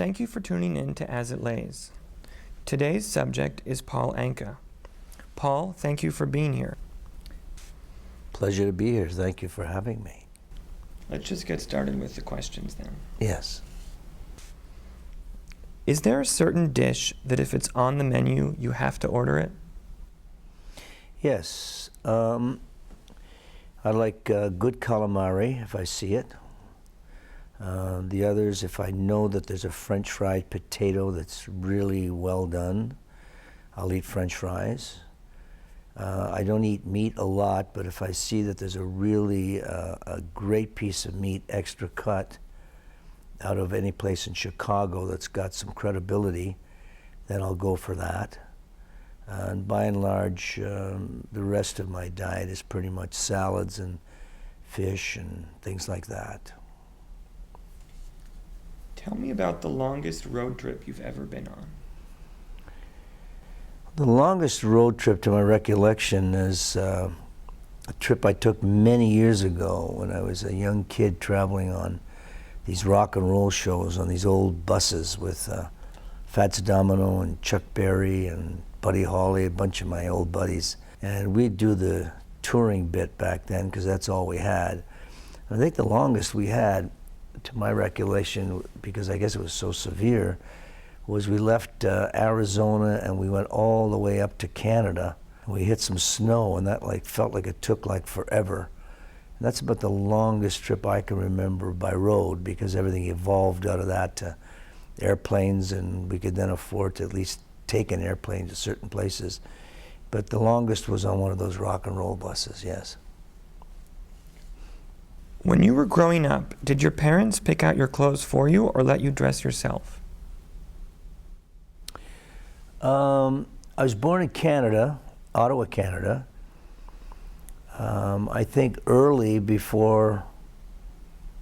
Thank you for tuning in to As It Lays. Today's subject is Paul Anka. Paul, thank you for being here. Pleasure to be here. Thank you for having me. Let's just get started with the questions then. Yes. Is there a certain dish that if it's on the menu, you have to order it? Yes. I like good calamari if I see it. The others, if I know that there's a French fried potato that's really well done, I'll eat French fries. I don't eat meat a lot, but if I see that there's a really a great piece of meat, extra cut, out of any place in Chicago that's got some credibility, then I'll go for that. And by and large, the rest of my diet is pretty much salads and fish and things like that. Tell me about the longest road trip you've ever been on. The longest road trip to my recollection is a trip I took many years ago when I was a young kid traveling on these rock and roll shows on these old buses with Fats Domino and Chuck Berry and Buddy Holly, a bunch of my old buddies. And we'd do the touring bit back then because that's all we had. And I think the longest we had, to my recollection, because I guess it was so severe, was we left Arizona and we went all the way up to Canada. We hit some snow and that felt like it took forever. And that's about the longest trip I can remember by road because everything evolved out of that to airplanes, and we could then afford to at least take an airplane to certain places. But the longest was on one of those rock and roll buses, yes. When you were growing up, did your parents pick out your clothes for you or let you dress yourself? I was born in Canada, Ottawa, Canada. I think early, before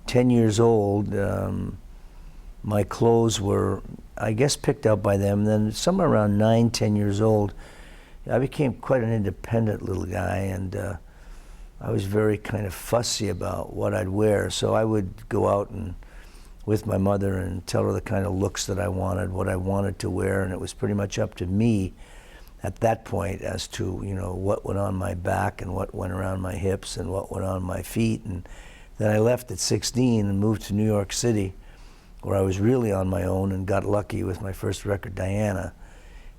10 years old, my clothes were, I guess, picked out by them. Then somewhere around 9, 10 years old, I became quite an independent little guy, and I was very kind of fussy about what I'd wear. So I would go out and with my mother and tell her the kind of looks that I wanted, what I wanted to wear, and it was pretty much up to me at that point as to, you know, what went on my back and what went around my hips and what went on my feet. And then I left at 16 and moved to New York City, where I was really on my own and got lucky with my first record, Diana.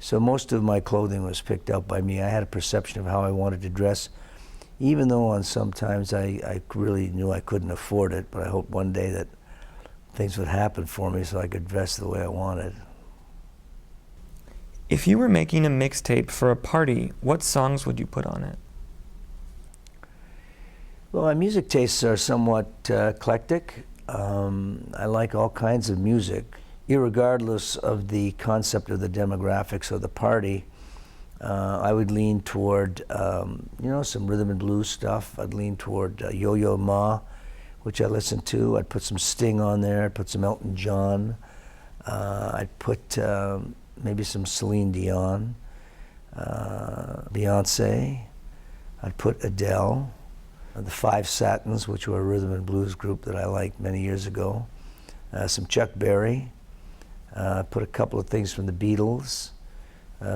So most of my clothing was picked out by me. I had a perception of how I wanted to dress, even though on sometimes I really knew I couldn't afford it, but I hoped one day that things would happen for me so I could dress the way I wanted. If you were making a mixtape for a party, what songs would you put on it? Well, my music tastes are somewhat eclectic. I like all kinds of music. Irregardless of the concept of the demographics of the party, I would lean toward, you know, some rhythm and blues stuff. I'd lean toward Yo-Yo Ma, which I listen to. I'd put some Sting on there. I'd put some Elton John. I'd put maybe some Celine Dion, Beyonce. I'd put Adele, the Five Satins, which were a rhythm and blues group that I liked many years ago. Some Chuck Berry. Put a couple of things from the Beatles.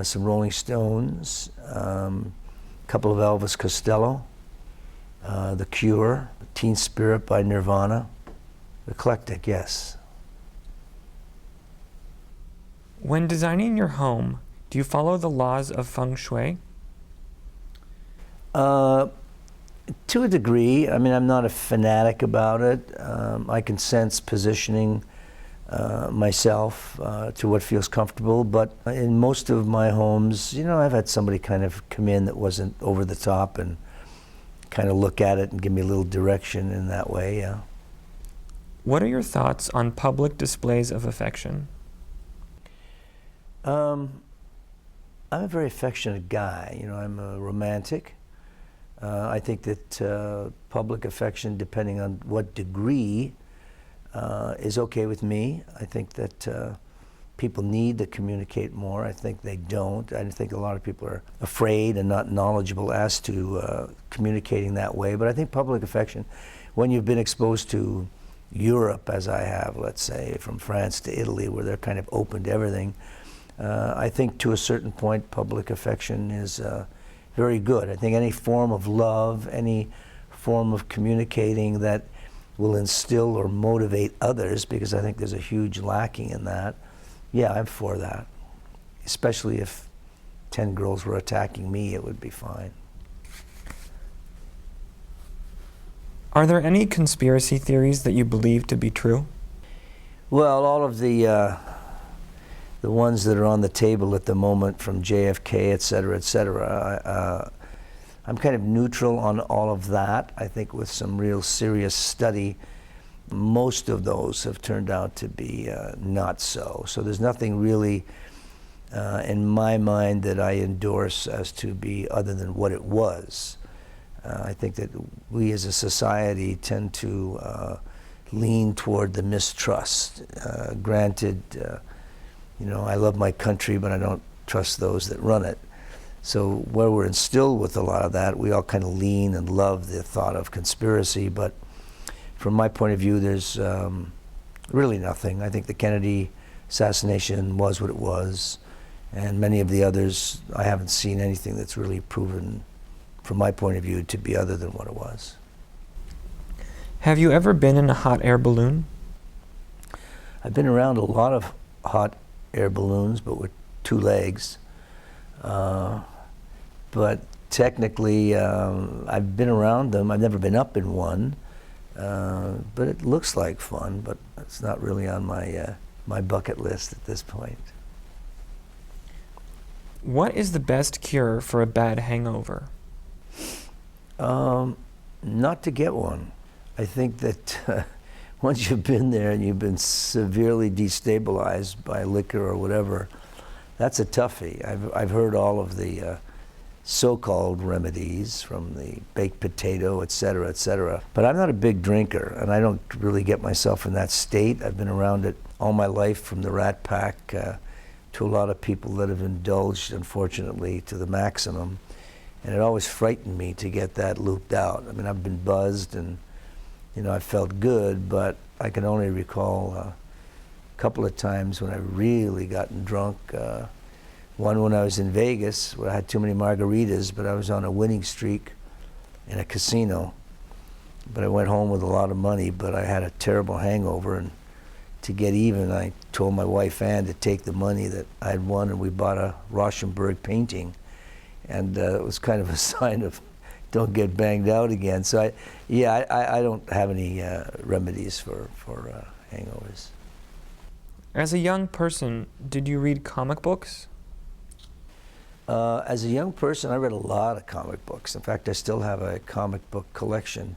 Some Rolling Stones. A couple of Elvis Costello. The Cure, Teen Spirit by Nirvana. Eclectic, yes. When designing your home, do you follow the laws of Feng Shui? To a degree. I mean, I'm not a fanatic about it. I can sense positioning myself to what feels comfortable, but in most of my homes, you know, I've had somebody kind of come in that wasn't over the top and kind of look at it and give me a little direction in that way, yeah. What are your thoughts on public displays of affection? I'm a very affectionate guy. You know, I'm a romantic. I think that public affection, depending on what degree, is okay with me. I think that people need to communicate more. I think they don't. I think a lot of people are afraid and not knowledgeable as to communicating that way. But I think public affection, when you've been exposed to Europe as I have, let's say, from France to Italy, where they're kind of open to everything, I think to a certain point public affection is very good. I think any form of love, any form of communicating that will instill or motivate others, because I think there's a huge lacking in that, yeah, I'm for that. Especially if 10 girls were attacking me, it would be fine. Are there any conspiracy theories that you believe to be true? Well, all of the ones that are on the table at the moment, from JFK, et cetera, I'm kind of neutral on all of that. I think with some real serious study, most of those have turned out to be not so. So there's nothing really in my mind that I endorse as to be other than what it was. I think that we as a society tend to lean toward the mistrust. Granted, you know, I love my country, but I don't trust those that run it. So where we're instilled with a lot of that, we all kind of lean and love the thought of conspiracy. But from my point of view, there's really nothing. I think the Kennedy assassination was what it was. And many of the others, I haven't seen anything that's really proven, from my point of view, to be other than what it was. Have you ever been in a hot air balloon? I've been around a lot of hot air balloons, but with two legs. But technically, I've been around them. I've never been up in one, but it looks like fun, but it's not really on my bucket list at this point. What is the best cure for a bad hangover? Not to get one. I think that once you've been there and you've been severely destabilized by liquor or whatever, that's a toughie. I've heard all of the so-called remedies, from the baked potato, et cetera, but I'm not a big drinker, and I don't really get myself in that state. I've been around it all my life, from the Rat Pack to a lot of people that have indulged, unfortunately, to the maximum. And it always frightened me to get that looped out. I mean, I've been buzzed and, you know, I felt good, but I can only recall a couple of times when I really gotten drunk. One when I was in Vegas, where I had too many margaritas, but I was on a winning streak in a casino. But I went home with a lot of money, but I had a terrible hangover, and to get even, I told my wife Ann to take the money that I'd won, and we bought a Rauschenberg painting. And it was kind of a sign of don't get banged out again. So I don't have any remedies for hangovers. As a young person, did you read comic books? As a young person, I read a lot of comic books. In fact, I still have a comic book collection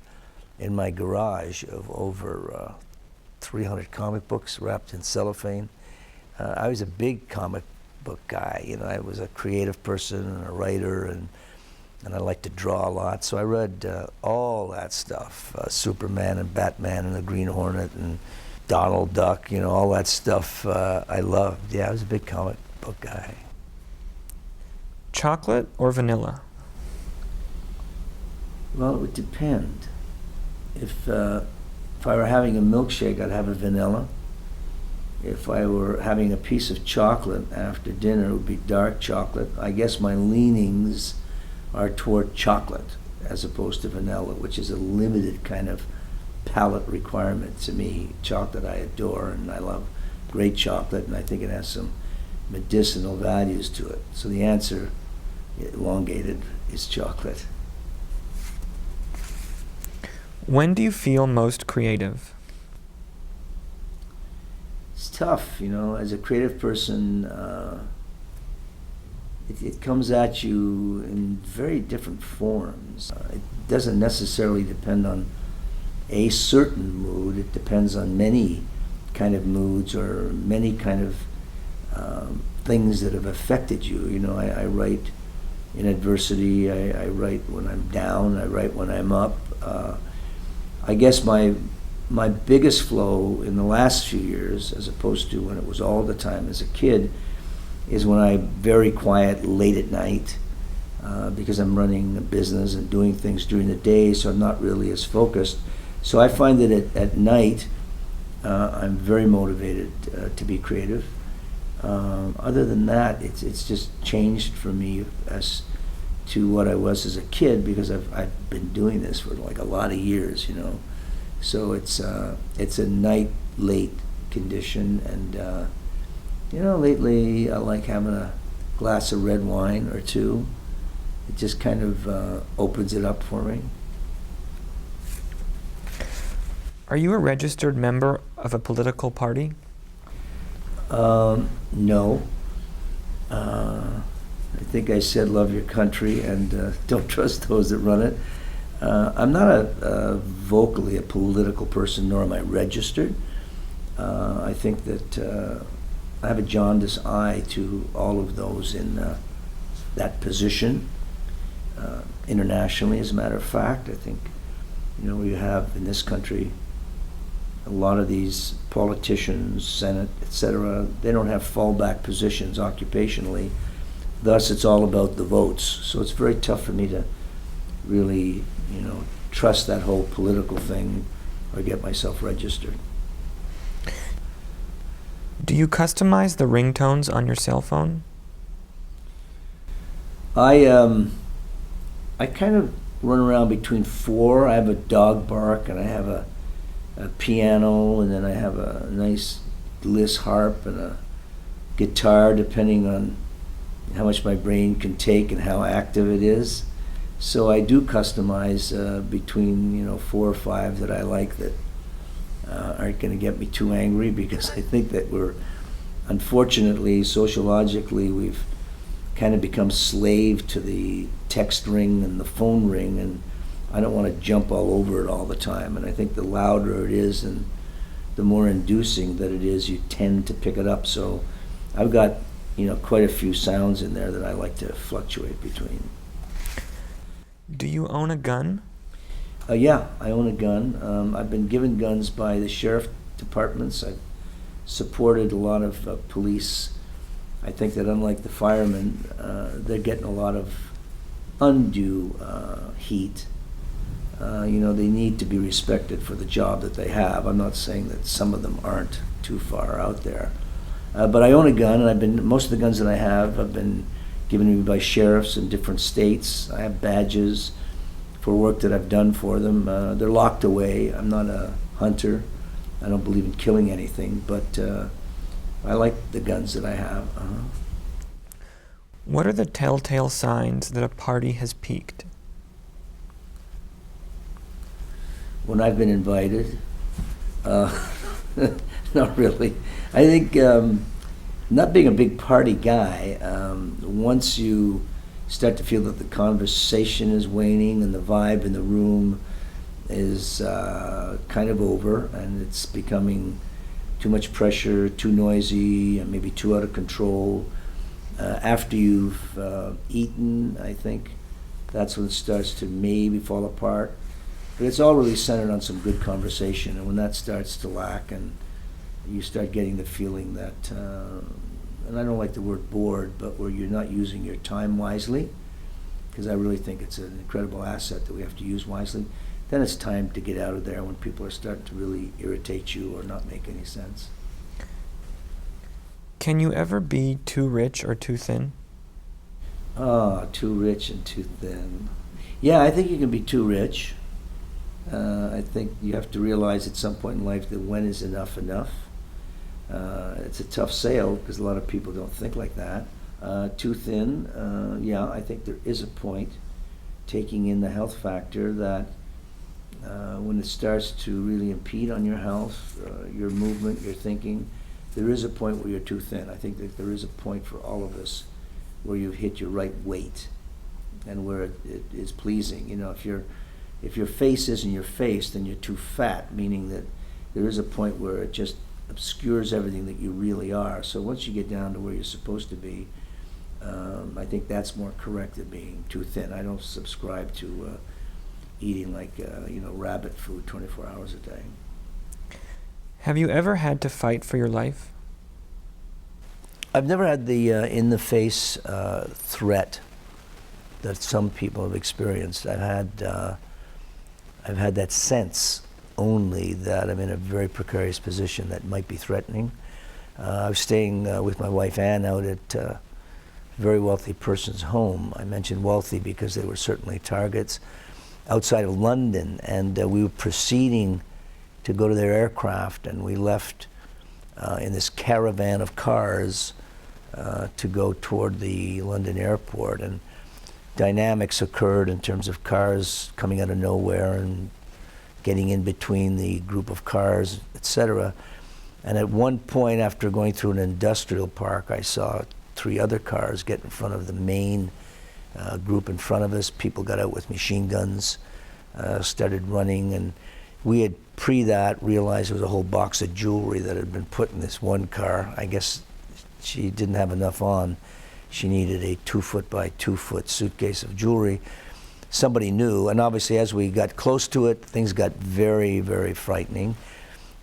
in my garage of over 300 comic books wrapped in cellophane. I was a big comic book guy. You know, I was a creative person and a writer, and I liked to draw a lot. So I read all that stuff, Superman and Batman and the Green Hornet and Donald Duck, you know, all that stuff I loved. Yeah, I was a big comic book guy. Chocolate or vanilla? Well, it would depend. If I were having a milkshake, I'd have a vanilla. If I were having a piece of chocolate after dinner, it would be dark chocolate. I guess my leanings are toward chocolate as opposed to vanilla, which is a limited kind of palate requirement to me. Chocolate I adore, and I love great chocolate, and I think it has some medicinal values to it. So the answer, elongated, is chocolate. When do you feel most creative? It's tough, you know, as a creative person, it comes at you in very different forms. It doesn't necessarily depend on a certain mood. It depends on many kind of moods or many kind of things that have affected you. You know, I write in adversity, I write when I'm down, I write when I'm up. I guess my biggest flow in the last few years, as opposed to when it was all the time as a kid, is when I'm very quiet late at night, because I'm running a business and doing things during the day, so I'm not really as focused. So I find that at night, I'm very motivated to be creative. Other than that, it's just changed for me as to what I was as a kid, because I've been doing this for like a lot of years, you know. So it's a night late condition, and you know, lately I like having a glass of red wine or two. It just kind of opens it up for me. Are you a registered member of a political party? No. I think I said love your country and don't trust those that run it. I'm not vocally a political person, nor am I registered. I think that I have a jaundiced eye to all of those in that position. Internationally, as a matter of fact, I think, you know, we have in this country a lot of these politicians, Senate, etc., they don't have fallback positions occupationally. Thus, it's all about the votes. So it's very tough for me to really, you know, trust that whole political thing or get myself registered. Do you customize the ringtones on your cell phone? I kind of run around between four. I have a dog bark, and I have a piano, and then I have a nice Lis harp and a guitar, depending on how much my brain can take and how active it is. So I do customize between, you know, 4 or 5 that I like, that aren't going to get me too angry, because I think that we're, unfortunately, sociologically, we've kind of become slave to the text ring and the phone ring, and I don't want to jump all over it all the time. And I think the louder it is and the more inducing that it is, you tend to pick it up. So I've got, you know, quite a few sounds in there that I like to fluctuate between. Do you own a gun? Yeah, I own a gun. I've been given guns by the sheriff departments. I've supported a lot of police. I think that unlike the firemen, they're getting a lot of undue heat. You know, they need to be respected for the job that they have. I'm not saying that some of them aren't too far out there. But I own a gun, and most of the guns that I have been given to me by sheriffs in different states. I have badges for work that I've done for them. They're locked away. I'm not a hunter. I don't believe in killing anything, but I like the guns that I have. What are the telltale signs that a party has peaked? When I've been invited, not really. I think not being a big party guy, once you start to feel that the conversation is waning and the vibe in the room is kind of over, and it's becoming too much pressure, too noisy, and maybe too out of control. After you've eaten, I think that's when it starts to maybe fall apart. But it's all really centered on some good conversation, and when that starts to lack, and you start getting the feeling that, and I don't like the word bored, but where you're not using your time wisely, because I really think it's an incredible asset that we have to use wisely, then it's time to get out of there when people are starting to really irritate you or not make any sense. Can you ever be too rich or too thin? Too rich and too thin. Yeah, I think you can be too rich. I think you have to realize at some point in life that when is enough enough. It's a tough sale because a lot of people don't think like that. Too thin, yeah, I think there is a point, taking in the health factor, that when it starts to really impede on your health, your movement, your thinking, there is a point where you're too thin. I think that there is a point for all of us where you've hit your right weight and where it is pleasing. You know, if your face isn't your face, then you're too fat, meaning that there is a point where it just obscures everything that you really are. So once you get down to where you're supposed to be, I think that's more correct than being too thin. I don't subscribe to eating like rabbit food 24 hours a day. Have you ever had to fight for your life? I've never had the in-the-face threat that some people have experienced. I've had that sense only that I'm in a very precarious position that might be threatening. I was staying with my wife Ann out at a very wealthy person's home. I mentioned wealthy because they were certainly targets outside of London, and we were proceeding to go to their aircraft, and we left in this caravan of cars to go toward the London airport, and dynamics occurred in terms of cars coming out of nowhere and getting in between the group of cars, etc. And at one point, after going through an industrial park, I saw 3 other cars get in front of the main group in front of us. People got out with machine guns, started running, and we had that realized there was a whole box of jewelry that had been put in this one car. I guess she didn't have enough on. She needed a 2-foot by 2-foot suitcase of jewelry. Somebody knew, and obviously as we got close to it, things got very, very frightening.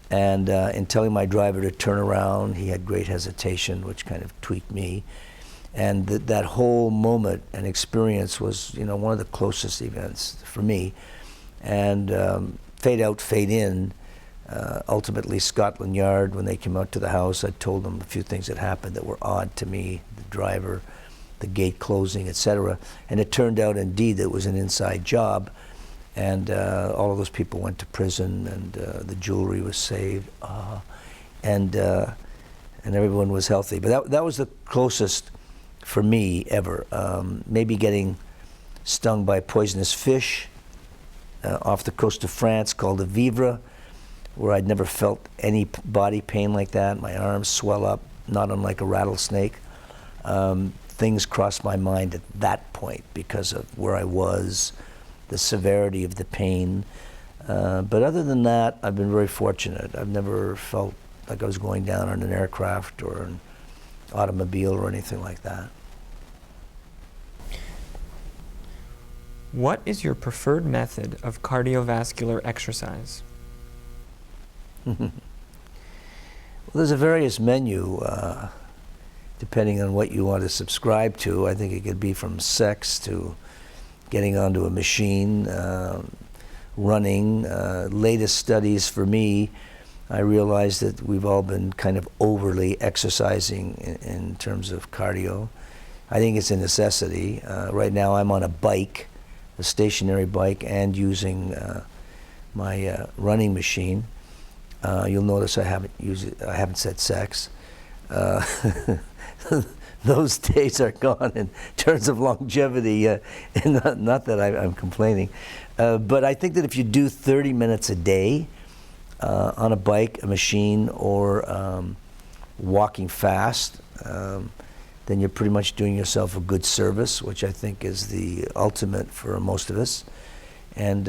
And in telling my driver to turn around, he had great hesitation, which kind of tweaked me. And that whole moment and experience was, one of the closest events for me. And fade out, fade in. Ultimately, Scotland Yard, when they came out to the house, I told them a few things that happened that were odd to me, the driver, the gate closing, etc. And it turned out, indeed, that it was an inside job. And all of those people went to prison, and the jewelry was saved, and everyone was healthy. But that was the closest for me ever. Maybe getting stung by poisonous fish off the coast of France called a vivre, where I'd never felt any body pain like that. My arms swell up, not unlike a rattlesnake. Things crossed my mind at that point because of where I was, the severity of the pain. But other than that, I've been very fortunate. I've never felt like I was going down on an aircraft or an automobile or anything like that. What is your preferred method of cardiovascular exercise? Well, there's a various menu depending on what you want to subscribe to. I think it could be from sex to getting onto a machine, running. Latest studies for me, I realized that we've all been kind of overly exercising in terms of cardio. I think it's a necessity. Right now I'm on a bike, a stationary bike, and using my running machine. You'll notice I haven't said sex. Those days are gone in terms of longevity, and not that I'm complaining. But I think that if you do 30 minutes a day on a bike, a machine, or walking fast, then you're pretty much doing yourself a good service, which I think is the ultimate for most of us. And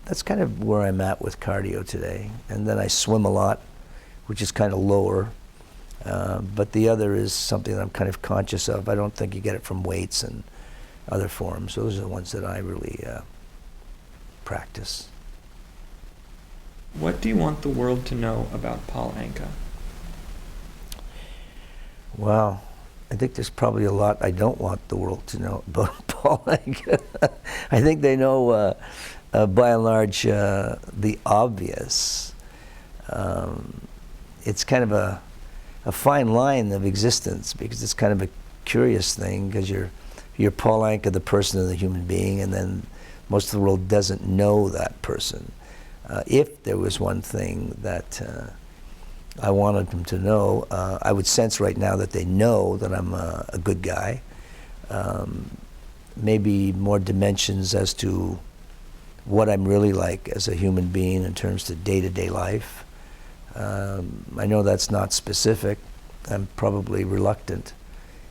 that's kind of where I'm at with cardio today. And then I swim a lot, which is kind of lower. But the other is something that I'm kind of conscious of. I don't think you get it from weights and other forms. Those are the ones that I really practice. What do you want the world to know about Paul Anka? Wow. I think there's probably a lot I don't want the world to know about Paul Anka. I think they know, by and large, the obvious. It's kind of a fine line of existence, because it's kind of a curious thing, because you're Paul Anka, the person and the human being, and then most of the world doesn't know that person. If there was one thing that I wanted them to know, I would sense right now that they know that I'm a good guy. Maybe more dimensions as to what I'm really like as a human being in terms of day-to-day life. I know that's not specific. I'm probably reluctant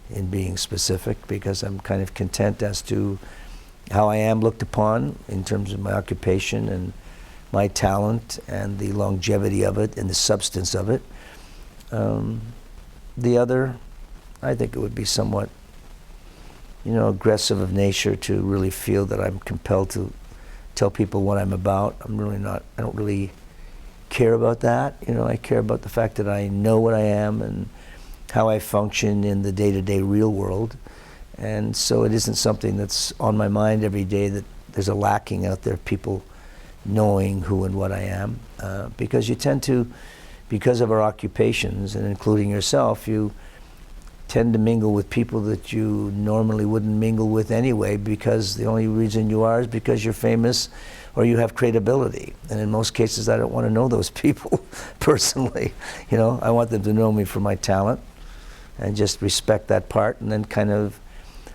in being specific, because I'm kind of content as to how I am looked upon in terms of my occupation and my talent and the longevity of it and the substance of it. The other, I think it would be somewhat, aggressive of nature to really feel that I'm compelled to tell people what I'm about. I don't really care about that. I care about the fact that I know what I am and how I function in the day-to-day real world. And so it isn't something that's on my mind every day, that there's a lacking out there, people knowing who and what I am, because you tend to, because of our occupations, and including yourself, you tend to mingle with people that you normally wouldn't mingle with anyway, because the only reason you are is because you're famous or you have credibility. And in most cases, I don't want to know those people personally. You know, I want them to know me for my talent and just respect that part, and then kind of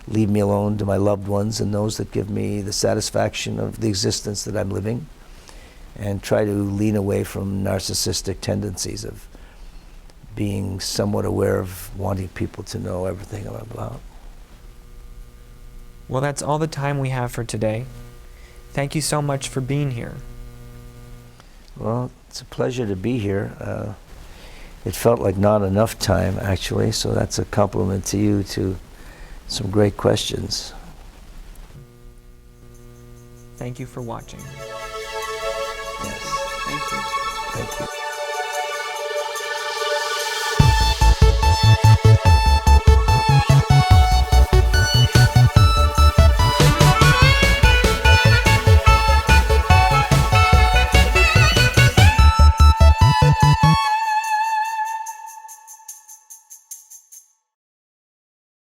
leave me alone to my loved ones and those that give me the satisfaction of the existence that I'm living, and try to lean away from narcissistic tendencies of being somewhat aware of wanting people to know everything I'm about. Well, that's all the time we have for today. Thank you so much for being here. Well, it's a pleasure to be here. It felt like not enough time, actually, so that's a compliment to you, to some great questions. Thank you for watching. Yes. Thank you. Thank you.